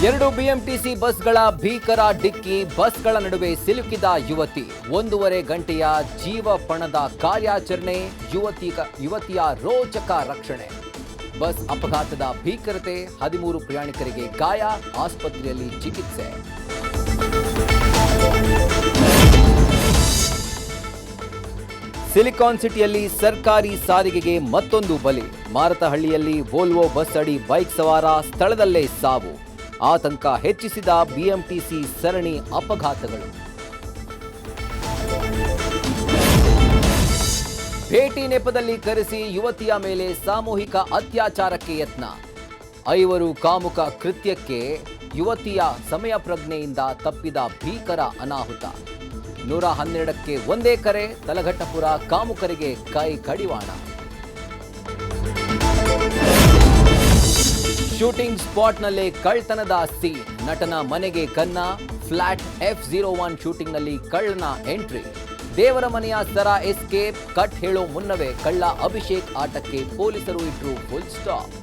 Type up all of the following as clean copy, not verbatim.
2 BMTC ಬಸ್ಗಳ ಭೀಕರ ಡಿಕ್ಕಿ, ಬಸ್ಗಳ ನಡುವೆ ಸಿಲುಕಿದ ಯುವತಿ. 1.5 ಗಂಟೆಯ ಜೀವಪಣದ ಕಾರ್ಯಾಚರಣೆ, ಯುವತಿಯ ರೋಚಕ ರಕ್ಷಣೆ. ಬಸ್ ಅಪಘಾತದ ಭೀಕರತೆ, 13 ಪ್ರಯಾಣಿಕರಿಗೆ ಗಾಯ, ಆಸ್ಪತ್ರೆಯಲ್ಲಿ ಚಿಕಿತ್ಸೆ. ಸಿಲಿಕಾನ್ ಸಿಟಿಯಲ್ಲಿ ಸರ್ಕಾರಿ ಸಾರಿಗೆಗೆ ಮತ್ತೊಂದು ಬಲಿ. ಮಾರತಹಳ್ಳಿಯಲ್ಲಿ ವೋಲ್ವೋ ಬಸ್ ಅಡಿ ಬೈಕ್ ಸವಾರ ಸ್ಥಳದಲ್ಲೇ ಸಾವು. ಆತಂಕ ಹೆಚ್ಚಿಸಿದ ಬಿಎಂಟಿಸಿ ಸರಣಿ ಅಪಘಾತಗಳು. ಭೇಟಿ ನೆಪದಲ್ಲಿ ಕರೆಸಿ ಯುವತಿಯ ಮೇಲೆ ಸಾಮೂಹಿಕ ಅತ್ಯಾಚಾರಕ್ಕೆ ಯತ್ನ. 5 ಕಾಮುಕ ಕೃತ್ಯಕ್ಕೆ ಯುವತಿಯ ಸಮಯ ಪ್ರಜ್ಞೆಯಿಂದ ತಪ್ಪಿದ ಭೀಕರ ಅನಾಹುತ. 112ಕ್ಕೆ ಒಂದೇ ಕರೆ, ತಲಘಟ್ಟಪುರ ಕಾಮುಕರಿಗೆ ಕೈ ಕಡಿವಾಣ. ಶೂಟಿಂಗ್ ಸ್ಪಾಟ್ನಲ್ಲೇ ಕಳ್ಳತನದ ಸೀನ್. ನಟನ ಮನೆಗೆ ಕನ್ನ, ಫ್ಲಾಟ್ F01 ಶೂಟಿಂಗ್ನಲ್ಲಿ ಕಳ್ಳನ ಎಂಟ್ರಿ. ದೇವರ ಮನೆಯ ಸರ ಎಸ್ಕೇಪ್. ಕಟ್ ಹೇಳೋ ಮುನ್ನವೇ ಕಳ್ಳ ಅಭಿಷೇಕ್ ಆಟಕ್ಕೆ ಪೊಲೀಸರು ಇಟ್ರು ಫುಲ್ ಸ್ಟಾಪ್.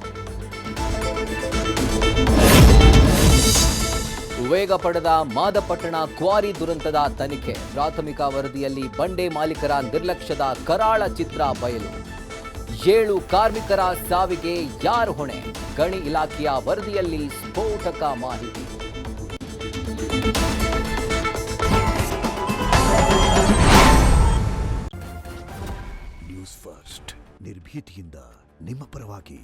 ವೇಗ ಪಡೆದ ಮಾದಪಟ್ಟಣ ಕ್ವಾರಿ ದುರಂತದ ತನಿಖೆ. ಪ್ರಾಥಮಿಕ ವರದಿಯಲ್ಲಿ ಬಂಡೆ ಮಾಲೀಕರ ನಿರ್ಲಕ್ಷ್ಯದ ಕರಾಳ ಚಿತ್ರ ಬಯಲು. 7 ಕಾರ್ಮಿಕರ ಸಾವಿಗೆ ಯಾರು ಹೊಣೆ? ಗಣಿ ಇಲಾಖೆಯ ವರದಿಯಲ್ಲಿ ಸ್ಫೋಟಕ ಮಾಹಿತಿ. ನ್ಯೂಸ್ ಫಸ್ಟ್, ನಿರ್ಭೀತಿಯಿಂದ ನಿಮ್ಮ ಪರವಾಗಿ.